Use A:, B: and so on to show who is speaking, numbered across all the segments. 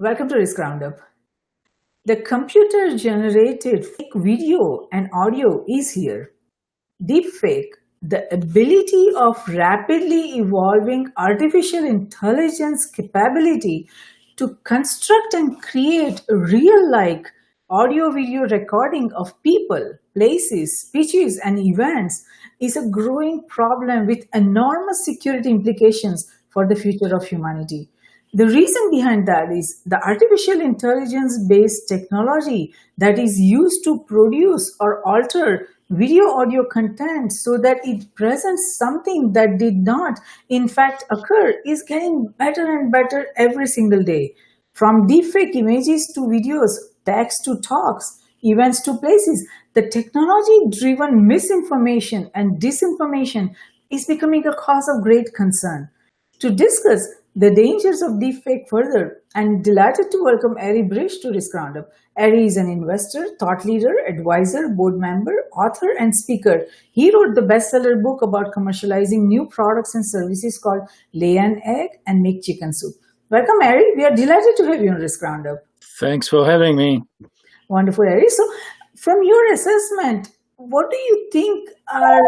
A: Welcome to Risk Roundup. The computer-generated fake video and audio is here. Deepfake, the ability of rapidly evolving artificial intelligence capability to construct and create real-like audio-video recording of people, places, speeches, and events is a growing problem with enormous security implications for the future of humanity. The reason behind that is the artificial intelligence based technology that is used to produce or alter video audio content so that it presents something that did not in fact occur is getting better and better every single day. From deepfake images to videos, text to talks, events to places, the technology driven misinformation and disinformation is becoming a cause of great concern. To discuss the dangers of deepfake further, I'm delighted to welcome Arie Brish to Risk Roundup. Arie is an investor, thought leader, advisor, board member, author, and speaker. He wrote the bestseller book about commercializing new products and services called Lay an Egg and Make Chicken Soup. Welcome, Arie. We are delighted to have you on Risk Roundup.
B: Thanks for having me.
A: Wonderful, Arie. So, from your assessment, what do you think are...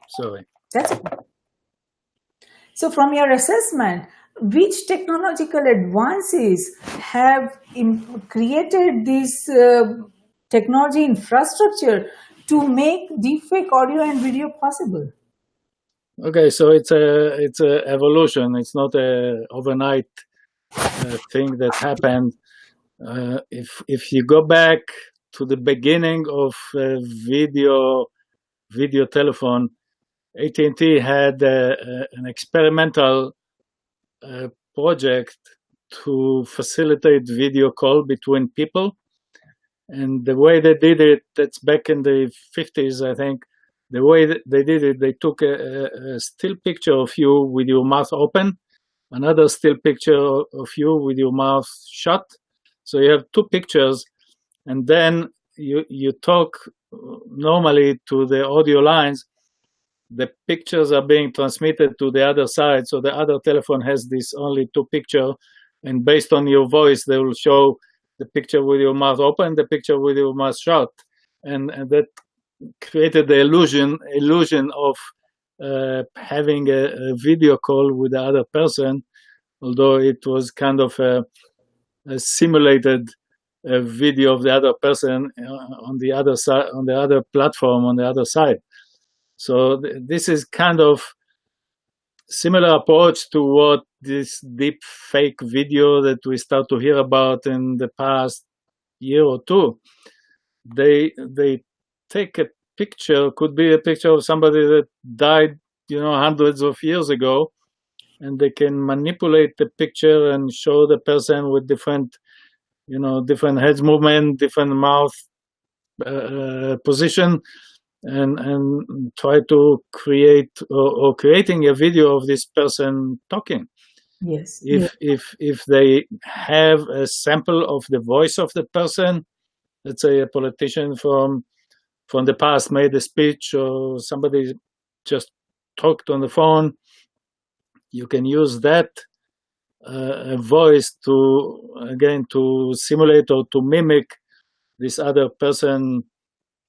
B: Sorry.
A: That's it. So from your assessment, which technological advances have created this technology infrastructure to make deepfake audio and video possible?
B: Okay, so it's a evolution. It's not a overnight thing that happened. If you go back to the beginning of video telephone, AT&T had an experimental project to facilitate video call between people. And the way they did it, that's back in the 50s, I think. The way that they did it, they took a still picture of you with your mouth open, another still picture of you with your mouth shut. So you have two pictures, and then you talk normally to the audio lines. The pictures are being transmitted to the other side, so the other telephone has this only two picture, and based on your voice, they will show the picture with your mouth open, the picture with your mouth shut, and that created the illusion of having a video call with the other person, although it was kind of a simulated video of the other person on the other side, on the other platform, on the other side. So this is kind of similar approach to what this deep fake video that we start to hear about in the past year or two. They take a picture, could be a picture of somebody that died, hundreds of years ago, and they can manipulate the picture and show the person with different, different head movement, different mouth position, and try to create or creating a video of this person talking.
A: Yes.
B: If they have a sample of the voice of the person, let's say a politician from the past made a speech, or somebody just talked on the phone, you can use that voice to simulate or to mimic this other person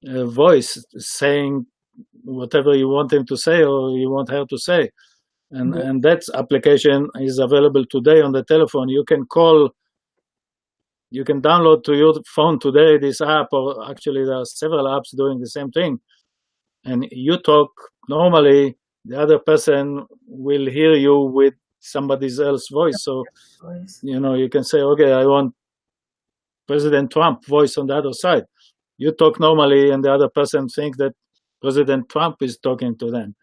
B: voice, saying whatever you want him to say or you want her to say. And that application is available today on the telephone. You can download to your phone today this app, or actually there are several apps doing the same thing. And you talk normally, the other person will hear you with somebody else's voice. So, you can say, okay, I want President Trump voice on the other side. You talk normally, and the other person thinks that President Trump is talking to them.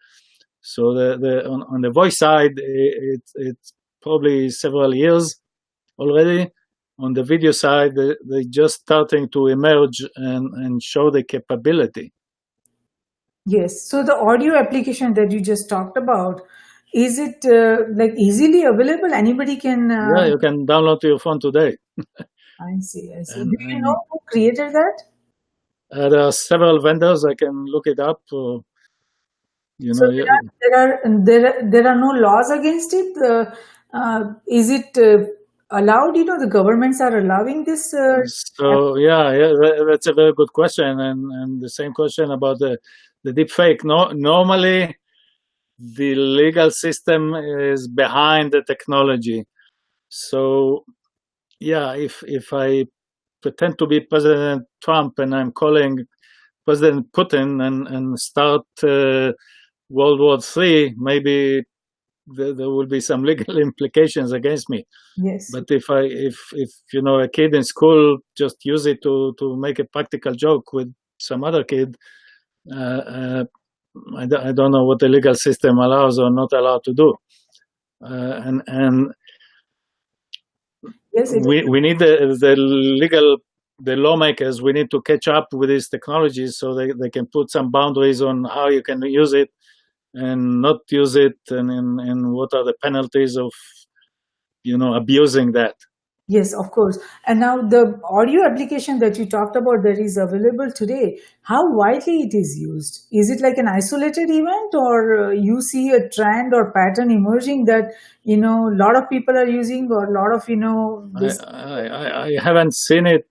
B: So on the voice side, it's probably several years already. On the video side, they're just starting to emerge and show the capability.
A: Yes. So the audio application that you just talked about, is it like easily available? Anybody can...
B: Yeah, you can download to your phone today.
A: I see. Do you know who created that?
B: There are several vendors. I can look it up. So
A: there are no laws against it. Is it allowed? The governments are allowing this.
B: So yeah, that's a very good question, and the same question about the deep fake. No, normally the legal system is behind the technology. So yeah, if I pretend to be President Trump and I'm calling President Putin and start World War III, maybe there will be some legal implications against me.
A: Yes.
B: But if a kid in school just use it to make a practical joke with some other kid, uh, uh, I don't know what the legal system allows or not allowed to do. And
A: Yes, it is.
B: we need the lawmakers. We need to catch up with these technologies so they can put some boundaries on how you can use it and not use it, and what are the penalties of abusing that.
A: Yes, of course. And now the audio application that you talked about that is available today, how widely it is used? Is it like an isolated event, or you see a trend or pattern emerging that, a lot of people are using, or a lot of, this?
B: I haven't seen it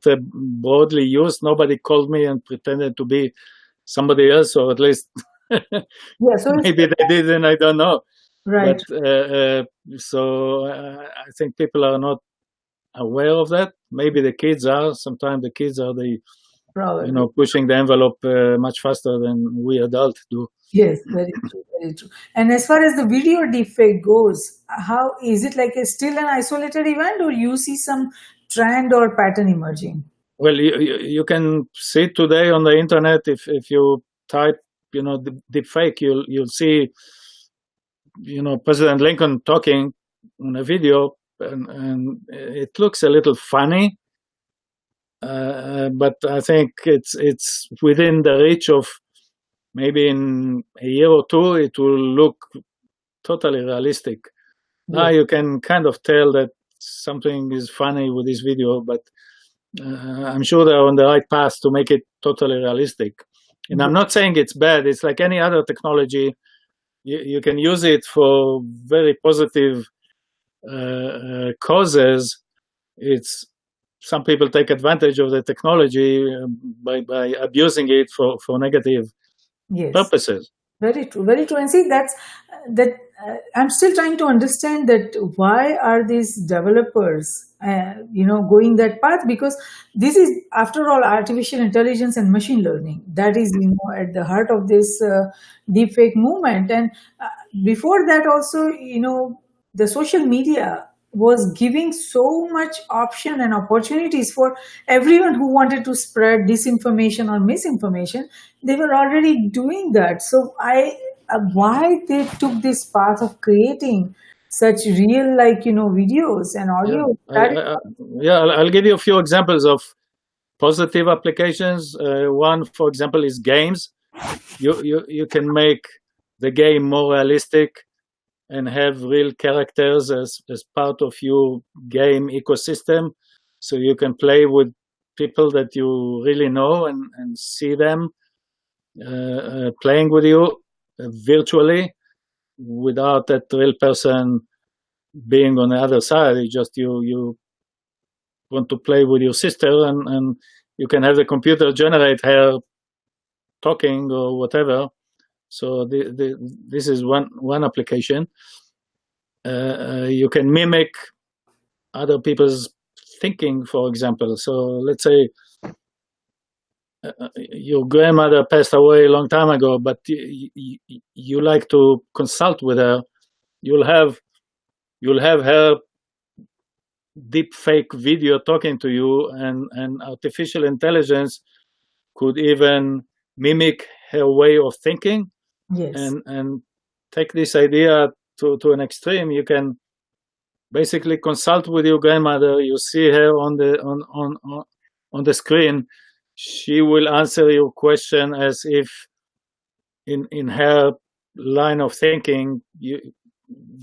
B: broadly used. Nobody called me and pretended to be somebody else, or at least
A: Yeah, so it's
B: maybe they did, and I don't know.
A: right,
B: But so I think people are not aware of that. Maybe the kids are. Sometimes the kids are
A: probably.
B: pushing the envelope much faster than we adults do.
A: Yes, very true, very true. And as far as the video deepfake goes, how is it like a still an isolated event, or you see some trend or pattern emerging?
B: Well, you can see today on the internet, if you type deep fake, you'll see President Lincoln talking on a video, and it looks a little funny, but I think it's within the reach of maybe in a year or two it will look totally realistic. Now
A: Yes,
B: you can kind of tell that something is funny with this video, but I'm sure they're on the right path to make it totally realistic. And I'm
A: yes,
B: not saying it's bad. It's like any other technology. You can use it for very positive causes. It's some people take advantage of the technology by abusing it for negative
A: yes.
B: purposes.
A: Very true, very true. And see, that I'm still trying to understand that why are these developers, going that path? Because this is, after all, artificial intelligence and machine learning. That is, at the heart of this deepfake movement. And before that, also, the social media was giving so much option and opportunities for everyone who wanted to spread disinformation or misinformation. They were already doing that. So why they took this path of creating such real, like, videos and
B: Yeah,
A: audio, that is,
B: yeah. I'll give you a few examples of positive applications. One, for example, is games. You can make the game more realistic and have real characters as part of your game ecosystem, so you can play with people that you really know and see them playing with you virtually without that real person being on the other side. It's just you want to play with your sister, and you can have the computer generate her talking or whatever. So this is one application. You can mimic other people's thinking, for example. So let's say your grandmother passed away a long time ago, but you like to consult with her. You'll have her deep fake video talking to you, and artificial intelligence could even mimic her way of thinking,
A: yes,
B: and take this idea to an extreme. You can basically consult with your grandmother. You see her on the screen. She will answer your question as if in her line of thinking,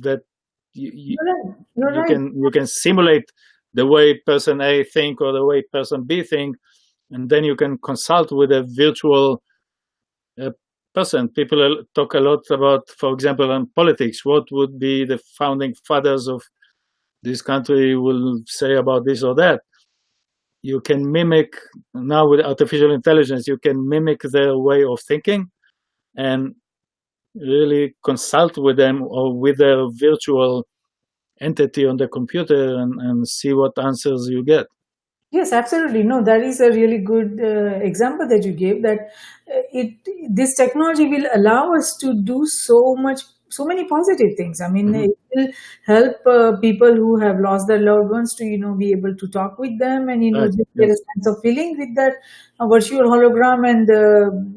B: that you,
A: you're right. You're
B: you
A: right.
B: can you can simulate the way person A think or the way person B think, and then you can consult with a virtual uh, person. People talk a lot about, for example, in politics, what would be the founding fathers of this country will say about this or that. You can mimic, now with artificial intelligence, you can mimic their way of thinking and really consult with them or with their virtual entity on the computer and see what answers you get.
A: Yes, absolutely. No, that is a really good example that you gave. That it this technology will allow us to do so many positive things. I mean,
B: Mhm.
A: it will help people who have lost their loved ones to be able to talk with them and
B: Right.
A: just get a
B: Yes.
A: sense of feeling with that virtual hologram and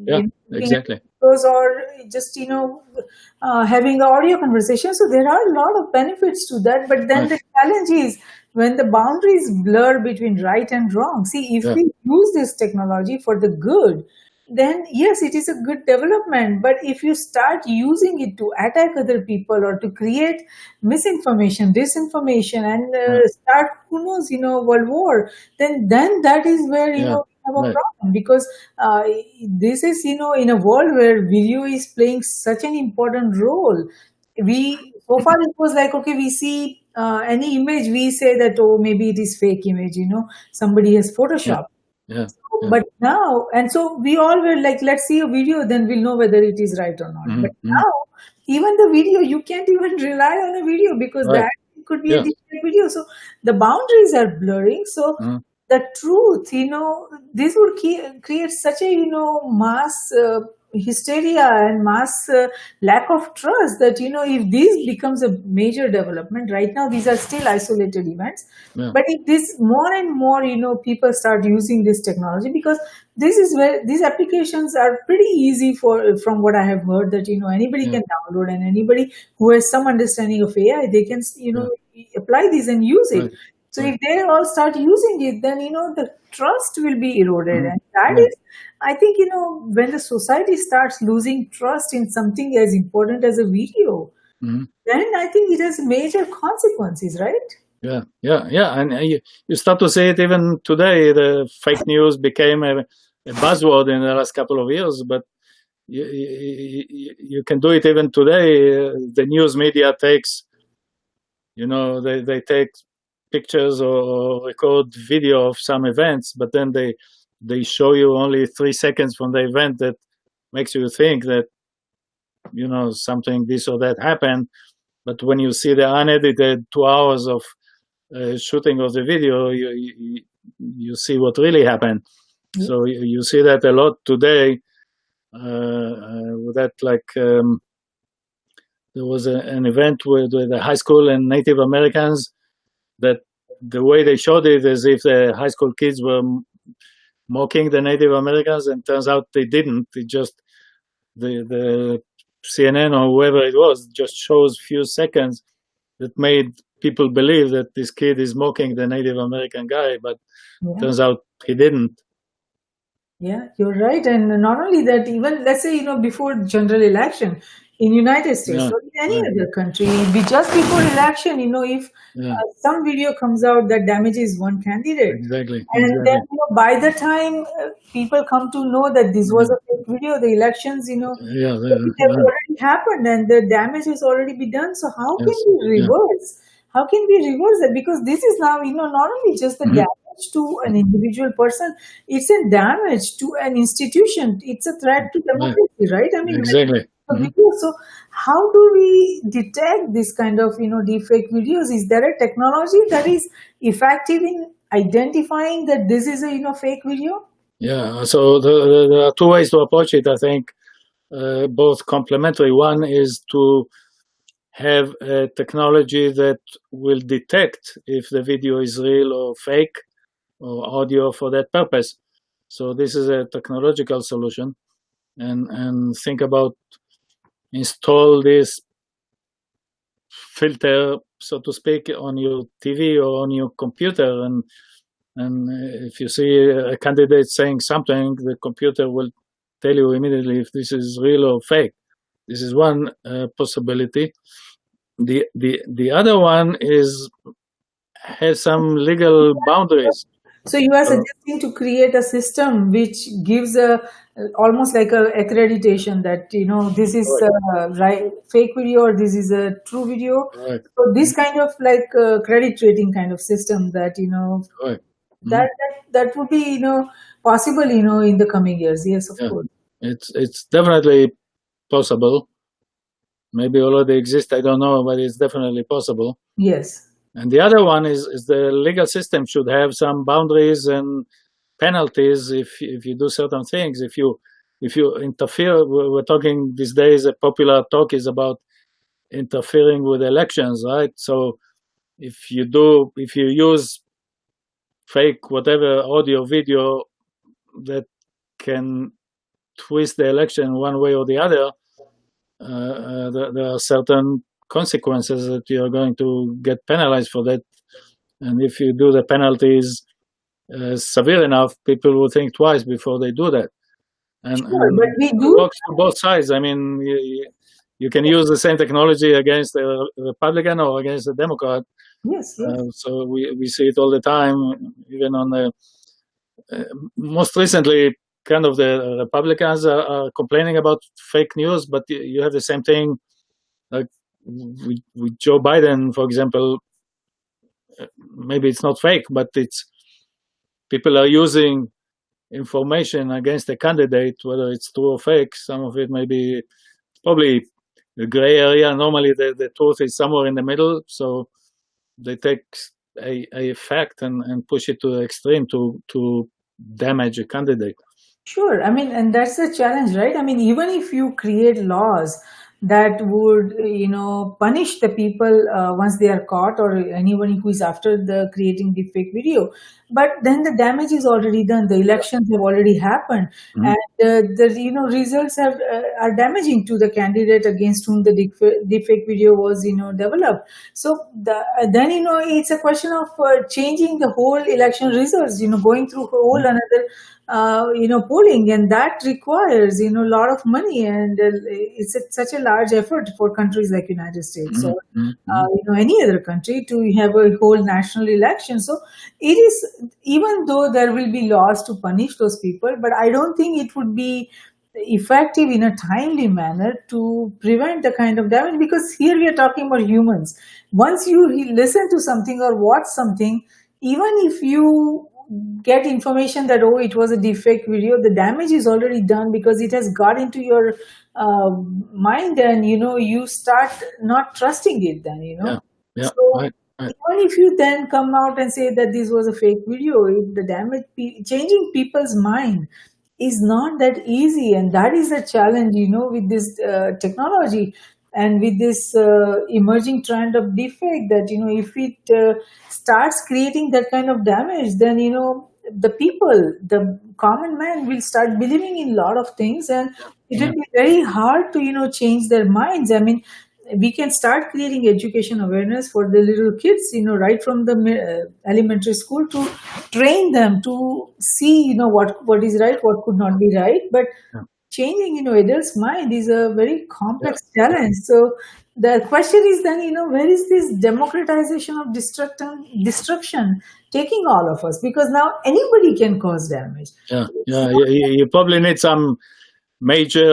B: Yeah.
A: looking at
B: Exactly.
A: those, or just having the audio conversation. So there are a lot of benefits to that. But then
B: Right.
A: the challenge is when the boundaries blur between right and wrong. See, if
B: Yeah.
A: we use this technology for the good, then yes, it is a good development. But if you start using it to attack other people or to create misinformation, disinformation, and
B: Right.
A: start, who knows, world war, then that is where
B: Yeah.
A: we have a
B: Right.
A: problem. Because uh, this is, in a world where video is playing such an important role. We so far it was like, okay, we see any image, we say that, oh, maybe it is fake image, somebody has
B: Yeah.
A: photoshopped.
B: Yeah.
A: So,
B: Yeah.
A: but now, and so we all were like, let's see a video, then we'll know whether it is right or not. But
B: Mm-hmm.
A: now, even the video, you can't even rely on a video, because
B: Right.
A: that could be a
B: Yeah.
A: different video. So the boundaries are blurring. So
B: Mhm.
A: the truth, this would create such a, mass hysteria and mass lack of trust, that, if this becomes a major development. Right now, these are still isolated events.
B: Yeah.
A: But if this more and more, people start using this technology, because this is where these applications are pretty easy from what I have heard, that, anybody
B: Yeah.
A: can download, and anybody who has some understanding of AI, they can,
B: Yeah.
A: apply these and use it.
B: Right.
A: So
B: Right.
A: if they all start using it, then, the trust will be eroded.
B: Mhm.
A: And that
B: Right.
A: is, I think, when the society starts losing trust in something as important as a video,
B: Mhm.
A: then I think it has major consequences, right?
B: Yeah. Yeah. Yeah. And you start to see it even today. The fake news became a buzzword in the last couple of years, but you can do it even today. The news media takes, they take pictures or record video of some events, but then they show you only 3 seconds from the event that makes you think that something this or that happened. But when you see the unedited 2 hours of shooting of the video, you see what really happened.
A: Yeah.
B: So you see that a lot today. With that, like there was an event with the high school and Native Americans, that the way they showed it is if the high school kids were mocking the Native Americans, and turns out they didn't. It just the CNN or whoever it was just shows few seconds that made people believe that this kid is mocking the Native American guy, but
A: Yeah.
B: turns out he didn't.
A: Yeah, you're right. And not only that, even let's say, before general election in United States
B: Yeah,
A: or in any
B: right.
A: other country, just before election, if
B: Yeah,
A: some video comes out that damages one candidate,
B: exactly,
A: and then,
B: exactly.
A: by the time people come to know that this was
B: Yeah,
A: a fake video, the elections,
B: yeah,
A: it have
B: yeah.
A: already happened and the damage has already been done. So how can
B: Yes,
A: we
B: yeah.
A: reverse? How can we reverse that? Because this is now, not only just the
B: Mhm.
A: damage to an individual person, it's a damage to an institution. It's a threat to
B: Right,
A: democracy, right? I mean,
B: exactly.
A: a
B: Mhm.
A: video. So how do we detect this kind of, deepfake videos? Is there a technology that is effective in identifying that this is a, fake video?
B: Yeah, so there are two ways to approach it, I think, both complementary. One is to have a technology that will detect if the video is real or fake, or audio for that purpose. So this is a technological solution, and think about install this filter, so to speak, on your TV or on your computer, and if you see a candidate saying something, the computer will tell you immediately if this is real or fake. This is one possibility. The other one is has some legal boundaries.
A: So you are
B: So
A: suggesting to create a system which gives a almost like a accreditation that this is
B: Correct.
A: right fake video or this is a true video.
B: Correct.
A: So this kind of like credit rating kind of system that
B: Correct.
A: that
B: Mhm.
A: that would be possible in the coming years. Yes, of
B: Yeah,
A: course.
B: it's definitely possible. Maybe already exist. I don't know, but it's definitely possible.
A: Yes.
B: And the other one is the legal system should have some boundaries and penalties if you do certain things. If you interfere, we're talking these days. A popular talk is about interfering with elections, right? So if you use fake whatever audio video that can twist the election one way or the other, there are certain consequences that you are going to get penalized for that. And if you do the penalties severe enough, people will think twice before they do that.
A: Sure, but
B: And
A: we
B: it
A: do.
B: works for both sides. I mean, you can use the same technology against a Republican or against a Democrat.
A: Yes, yes.
B: So we see it all the time, even on the uh, most recently, kind of the Republicans are complaining about fake news, but you have the same thing like with Joe Biden, for example. Maybe it's not fake, but it's people are using information against a candidate, whether it's true or fake. Some of it may be probably the gray area. Normally, the truth is somewhere in the middle. So they take a fact and push it to the extreme to damage a candidate.
A: Sure. I mean, and that's the challenge, right? I mean, even if you create laws that would, punish the people once they are caught or anyone who is after the creating the fake video, but then the damage is already done. The elections have already happened,
B: Mhm.
A: and the results are damaging to the candidate against whom the deepfake video was, developed. So then it's a question of changing the whole election results. Going through whole
B: Mhm.
A: another polling, and that requires a lot of money, and it's such a large effort for countries like United States or
B: Mhm. Mhm.
A: any other country to have a whole national election. So it is, even though there will be laws to punish those people, but I don't think it would be effective in a timely manner to prevent the kind of damage, because here we are talking about humans. Once you listen to something or watch something, even if you get information that it was a defect video, the damage is already done because it has got into your uh, mind, and you start not trusting it then.
B: Yeah. Yeah.
A: So
B: Right. Right.
A: even if you then come out and say that this was a fake video, if the damage changing people's mind is not that easy, and that is a challenge with this technology and with this emerging trend of deepfake, that if it starts creating that kind of damage, then the people, the common man, will start believing in a lot of things, and it
B: Yeah.
A: will be very hard to change their minds. I mean, we can start creating education awareness for the little kids, right from the elementary school, to train them to see what is right, what could not be right. But
B: Yeah.
A: changing adults mind is a very
B: Yeah.
A: complex challenge. So the question is then, where is this democratization of destruction taking all of us, because now anybody can cause damage.
B: Yeah.
A: It's
B: Yeah.
A: not.
B: You probably need some major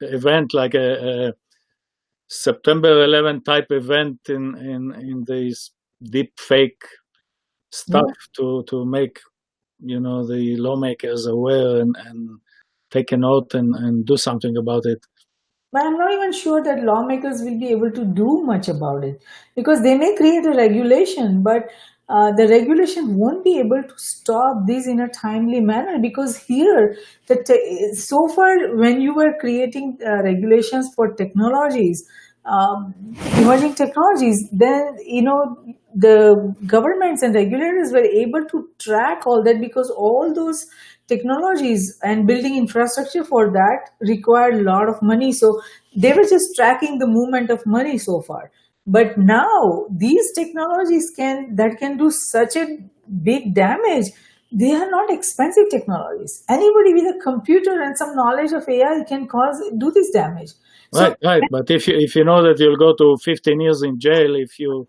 B: event like a September 11 type event in these deep fake stuff
A: Yeah.
B: to make the lawmakers aware and take a note and do something about it.
A: But I'm not even sure that lawmakers will be able to do much about it, because they may create a regulation, but the regulation won't be able to stop this in a timely manner. Because here, so far, when you were creating regulations for technologies, um, emerging technologies, then the governments and regulators were able to track all that, because all those technologies and building infrastructure for that required a lot of money. So they were just tracking the movement of money so far. But now these technologies can do such a big damage. They are not expensive technologies. Anybody with a computer and some knowledge of AI can do this damage. So,
B: Right, right. But if you know that you'll go to 15 years in jail if you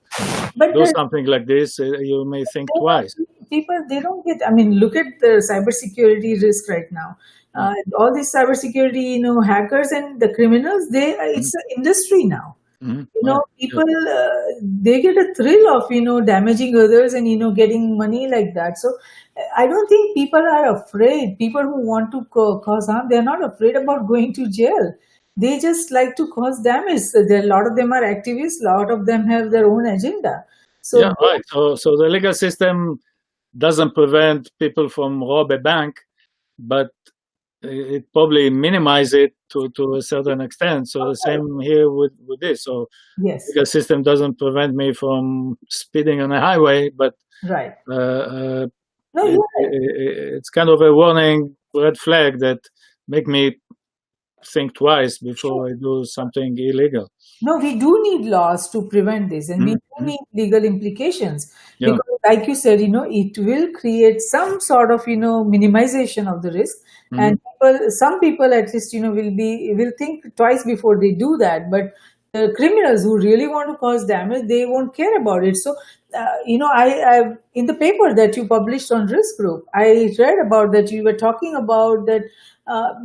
A: but
B: do something like this, you may think twice.
A: people, they don't get. I mean, look at the cybersecurity risk right now. All these cybersecurity, hackers and the criminals, it's an industry now.
B: Right. Yeah.
A: People, they get a thrill of, damaging others and, getting money like that. So I don't think people are afraid. People who want to cause harm, they're not afraid about going to jail. They just like to cause damage. So a lot of them are activists. A lot of them have their own agenda. So
B: Yeah, right. So the legal system doesn't prevent people from rob a bank, but it probably minimize it to a certain extent. So the same here with this. So
A: yes,
B: legal system doesn't prevent me from speeding on a highway, but
A: right.
B: uh,
A: No, you're right.
B: it's kind of a warning red flag that make me think twice
A: Sure.
B: before I do something illegal.
A: No, we do need laws to prevent this, and we do
B: Mm-hmm.
A: need legal implications
B: Yeah.
A: because, like you said, it will create some sort of, minimization of the risk,
B: Mm-hmm.
A: and some people at least, will think twice before they do that. But the criminals who really want to cause damage, they won't care about it. So, I in the paper that you published on Risk Group, I read about that you were talking about that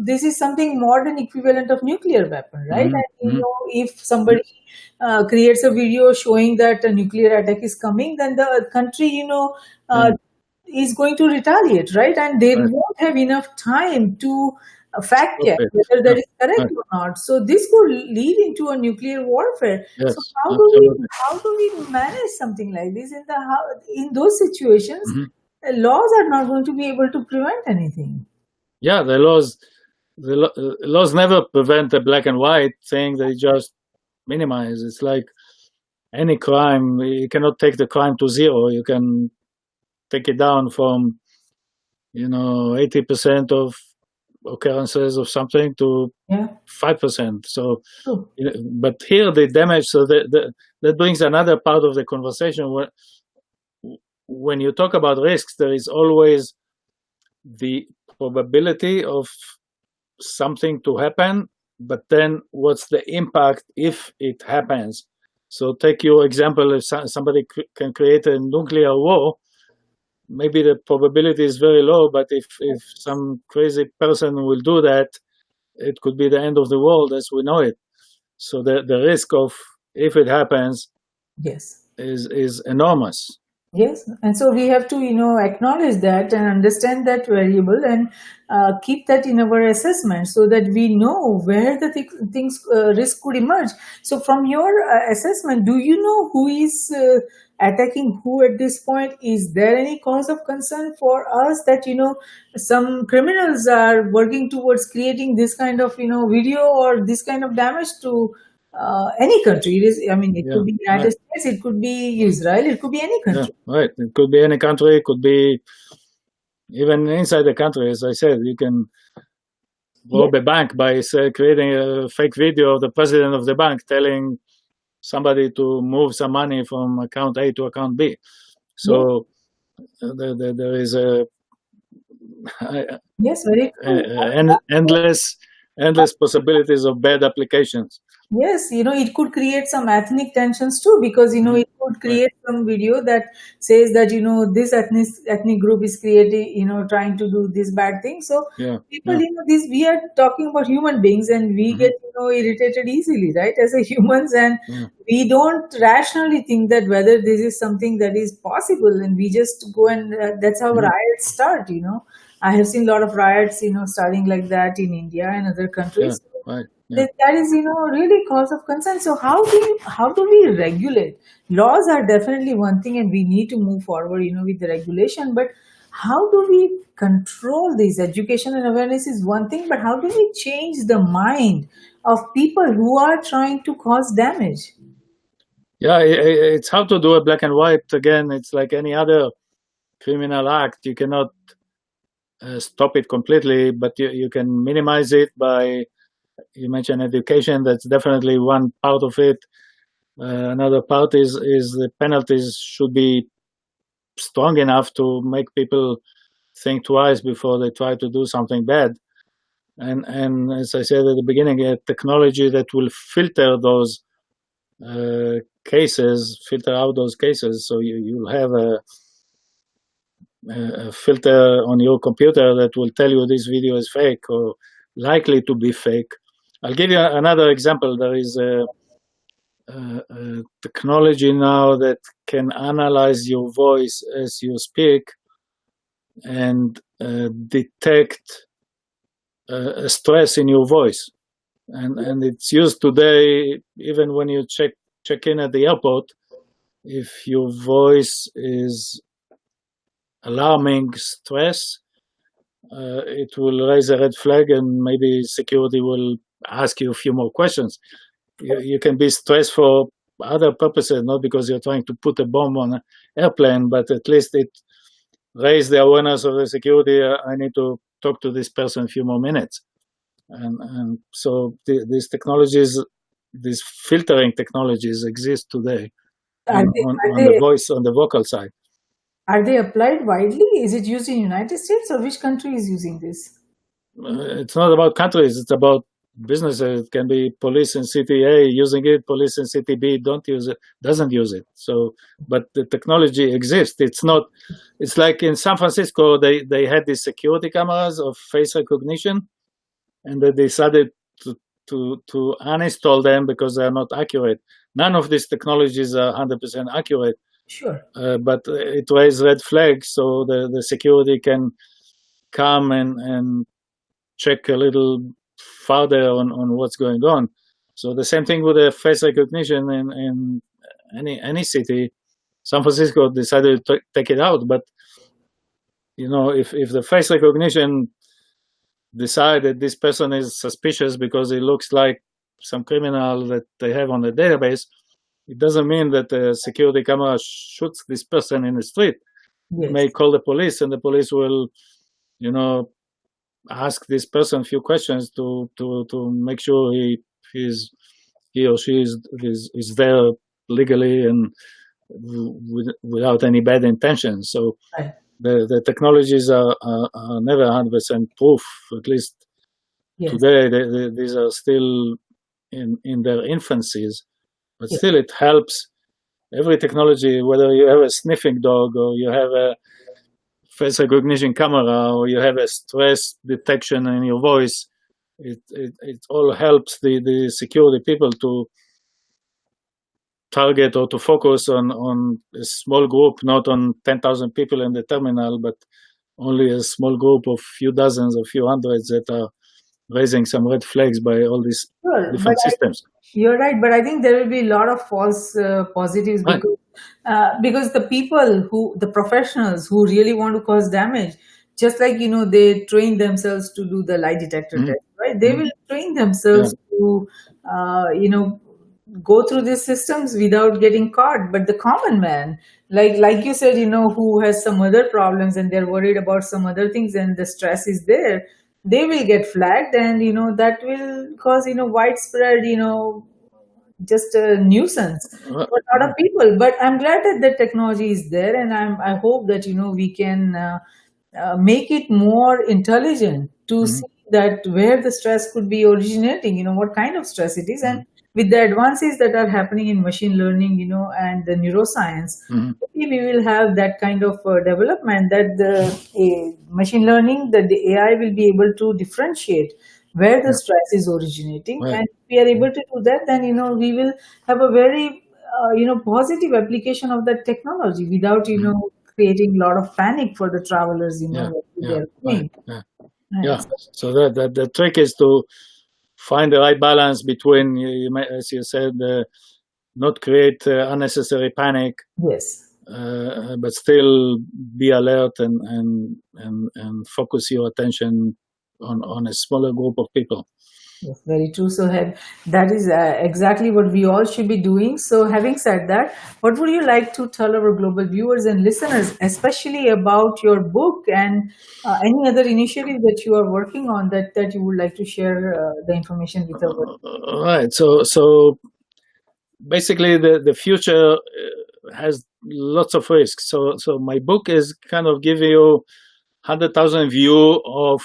A: this is something modern equivalent of nuclear weapon, right?
B: Mm-hmm.
A: And
B: Mm-hmm.
A: if somebody creates a video showing that a nuclear attack is coming, then the country,
B: Yeah.
A: is going to retaliate, right? And they
B: Right.
A: won't have enough time to fact
B: Stop
A: check
B: it.
A: whether
B: Yeah.
A: that is correct
B: Right.
A: or not. So this could lead into a nuclear warfare. So
B: Yes.
A: how do we
B: Absolutely.
A: how do we manage something like this in those situations?
B: Mm-hmm.
A: Laws are not going to be able to prevent anything.
B: Yeah. The laws never prevent a black and white thing. They just minimize. It's like any crime. You cannot take the crime to zero. You can take it down from 80% of occurrences of something to
A: Yeah,
B: 5%. So,
A: true.
B: but here the damage. So that brings another part of the conversation. When you talk about risks, there is always the probability of something to happen, but then what's the impact if it happens? So take your example, if somebody can create a nuclear war, maybe the probability is very low, but if some crazy person will do that, it could be the end of the world as we know it. So the risk of, if it happens,
A: Yes.
B: is enormous.
A: Yes, and so we have to, acknowledge that and understand that variable and keep that in our assessment so that we know where the things risk could emerge. So, from your assessment, do you know who is attacking who at this point? Is there any cause of concern for us that some criminals are working towards creating this kind of video or this kind of damage to any country? It is, I mean, it
B: Yeah,
A: could be
B: right.
A: United States, it could be Israel, it could be any
B: Yeah,
A: country.
B: right. It could be any country. It could be even inside the country. As I said, you can
A: Yeah,
B: rob a bank by creating a fake video of the president of the bank telling somebody to move some money from account A to account B.
A: yeah,
B: So there is a,
A: yes, very true.
B: endless possibilities of bad applications.
A: Yes, it could create some ethnic tensions too, because
B: Mhm.
A: it could
B: Right.
A: create some video that says that this ethnic group is creating, trying to do this bad thing. So
B: Yeah.
A: people,
B: Yeah.
A: this we are talking about human beings, and we
B: Hmm.
A: get irritated easily, right? As a humans, and
B: Yeah.
A: we don't rationally think that whether this is something that is possible, and we just go and that's how
B: Hmm.
A: riots start. I have seen a lot of riots, starting like that in India and other
B: Yeah.
A: countries.
B: Right. Yeah.
A: That is really cause of concern. So how do we regulate? Laws are definitely one thing, and we need to move forward with the regulation, but how do we control this? Education and awareness is one thing, but how do we change the mind of people who are trying to cause damage?
B: Yeah. It's hard to do a black and white. Again, it's like any other criminal act. You cannot stop it completely, but you can minimize it by, you mentioned education. That's definitely one part of it. Another part is the penalties should be strong enough to make people think twice before they try to do something bad. And as I said at the beginning, a technology that will filter those cases, filter out those cases, so you'll have a filter on your computer that will tell you this video is fake or likely to be fake. I'll give you another example. There is a technology now that can analyze your voice as you speak and detect stress in your voice. And it's used today even when you check in at the airport. If your voice is alarming stress, it will raise a red flag, and maybe security will ask you a few more questions. You can be stressed for other purposes, not because you're trying to put a bomb on an airplane, but at least it raised the awareness of the security. I need to talk to this person a few more minutes. And so these technologies, these filtering technologies exist today
A: Are
B: on the voice, on the vocal side.
A: are they applied widely? Is it used in United States, or which country is using this?
B: It's not about countries, it's about businesses. It can be police in city A using it, police in city B doesn't use it. So, but the technology exists. It's like in San Francisco, they had these security cameras of face recognition, and they decided to uninstall them because they are not accurate. None of these technologies are 100% accurate.
A: Sure.
B: But it raised red flags, so the security can come and check a little further on what's going on. So the same thing with the face recognition in any city. San Francisco decided to take it out, but if the face recognition decide that this person is suspicious because he looks like some criminal that they have on the database, it doesn't mean that the security camera shoots this person in the street.
A: Yes.
B: It may call the police, and the police will, ask this person a few questions to make sure he or she is there legally and without any bad intentions. So
A: Right.
B: the technologies are never 100% proof. At least
A: Yes.
B: today, these are still in their infancies. But
A: Yes.
B: still, it helps. Every technology, whether you have a sniffing dog or you have a face recognition camera or you have a stress detection in your voice, it all helps the security people to target or to focus on a small group, not on 10,000 people in the terminal, but only a small group of few dozens or few hundreds that are raising some red flags by all these different systems.
A: You're right, but I think there will be a lot of false positives
B: Right.
A: because the professionals who really want to cause damage, just like they train themselves to do the lie detector test, right? They will train themselves to go through these systems without getting caught. But the common man, like you said, who has some other problems and they're worried about some other things and the stress is there, they will get flagged, and that will cause widespread just a nuisance for a lot of people. But I'm glad that the technology is there, and I hope that we can make it more intelligent to see that where the stress could be originating, what kind of stress it is. And with the advances that are happening in machine learning, and the neuroscience, maybe we will have that kind of development that the machine learning, that the AI will be able to differentiate where the stress is originating.
B: Right.
A: And if we are able to do that, then we will have a very positive application of that technology without creating a lot of panic for the travelers. They're doing.
B: Yeah. So that the trick is to find the right balance between, as you said, not create unnecessary panic.
A: Yes.
B: But still be alert and focus your attention on a smaller group of people.
A: Yes, very true. So that is exactly what we all should be doing. So having said that, what would you like to tell our global viewers and listeners, especially about your book and any other initiative that you are working on that you would like to share the information with our
B: Right. So basically the future has lots of risks. So my book is kind of giving you 100,000 view of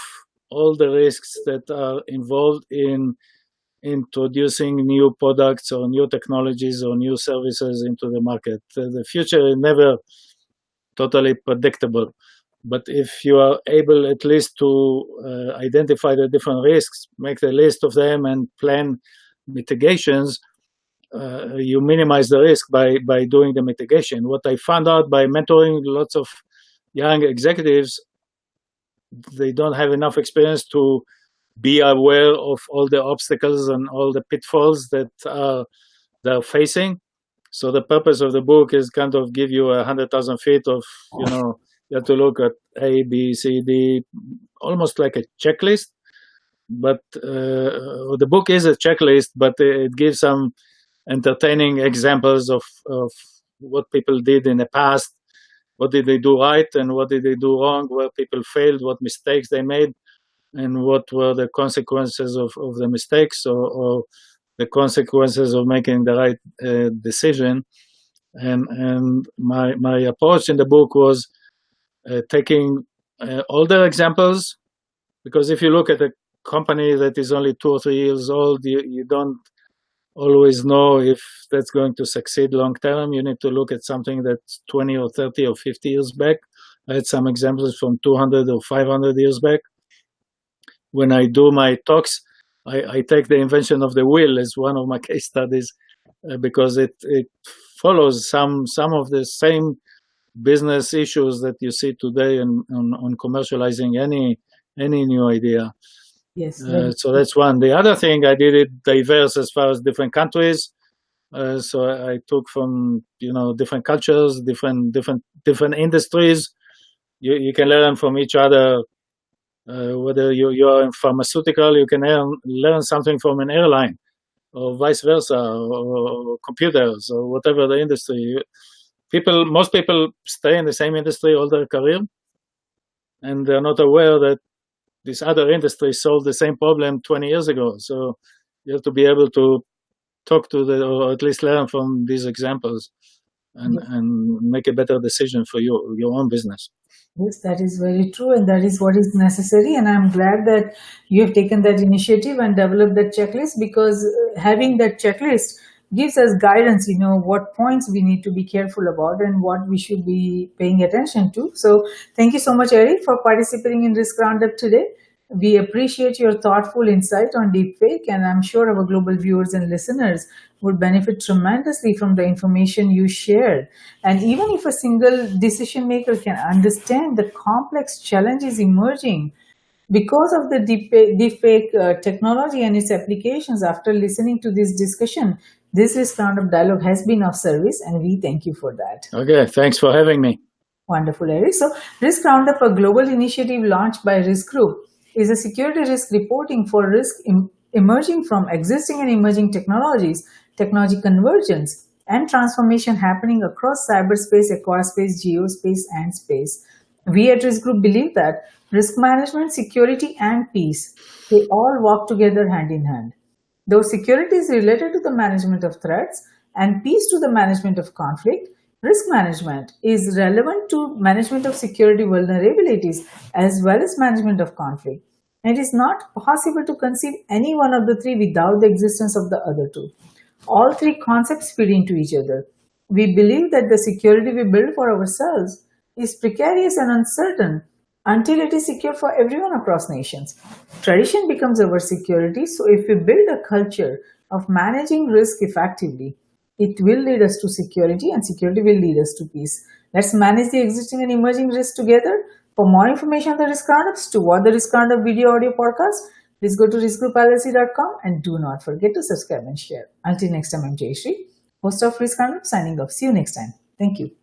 B: all the risks that are involved in introducing new products or new technologies or new services into the market. The future is never totally predictable. But if you are able at least to identify the different risks, make the list of them, and plan mitigations, you minimize the risk by doing the mitigation. What I found out by mentoring lots of young executives, they don't have enough experience to be aware of all the obstacles and all the pitfalls that they're facing. So the purpose of the book is kind of give you 100,000 feet of, you have to look at A, B, C, D, almost like a checklist. But the book is a checklist, but it gives some entertaining examples of what people did in the past, what did they do right and what did they do wrong, where people failed, what mistakes they made, and what were the consequences of the mistakes, or the consequences of making the right decision. And my approach in the book was taking older examples, because if you look at a company that is only 2 or 3 years old, you don't always know if that's going to succeed long term. You need to look at something that's 20 or 30 or 50 years back. I had some examples from 200 or 500 years back. When I do my talks, I take the invention of the wheel as one of my case studies, because it follows some of the same business issues that you see today on commercializing any new idea.
A: Yes.
B: So that's one. The other thing, I did it diverse as far as different countries. So I took from different cultures, different industries. You can learn from each other. Whether you are in pharmaceutical, you can learn something from an airline, or vice versa, or computers, or whatever the industry. Most people stay in the same industry all their career, and they're not aware that this other industry solved the same problem 20 years ago. So you have to be able to talk to or at least learn from these examples, and make a better decision for your own business.
A: Yes, that is very true, and that is what is necessary. And I'm glad that you have taken that initiative and developed that checklist, because having that checklist gives us guidance, what points we need to be careful about and what we should be paying attention to. So thank you so much, Arie, for participating in Risk Roundup today. We appreciate your thoughtful insight on deepfake, and I'm sure our global viewers and listeners would benefit tremendously from the information you shared. And even if a single decision maker can understand the complex challenges emerging because of the deepfake technology and its applications after listening to this discussion, this round of dialogue has been of service, and we thank you for that.
B: Okay, thanks for having me.
A: Wonderful, Arie. So, Risk Roundup, a global initiative launched by Risk Group, is a security risk reporting for risk emerging from existing and emerging technologies, technology convergence, and transformation happening across cyberspace, aquaspace, geospace, and space. We at Risk Group believe that risk management, security, and peace, they all walk together hand in hand. Though security is related to the management of threats and peace to the management of conflict, risk management is relevant to management of security vulnerabilities as well as management of conflict. It is not possible to conceive any one of the three without the existence of the other two. All three concepts feed into each other. We believe that the security we build for ourselves is precarious and uncertain until it is secure for everyone across nations. Tradition becomes our security, so if we build a culture of managing risk effectively, it will lead us to security, and security will lead us to peace. Let's manage the existing and emerging risks together. For more information on the Risk Roundups, to watch the Risk Roundup video audio podcast, please go to riskgroupllc.com and do not forget to subscribe and share. Until next time, I'm Jayashree, host of Risk Roundup, signing off. See you next time. Thank you.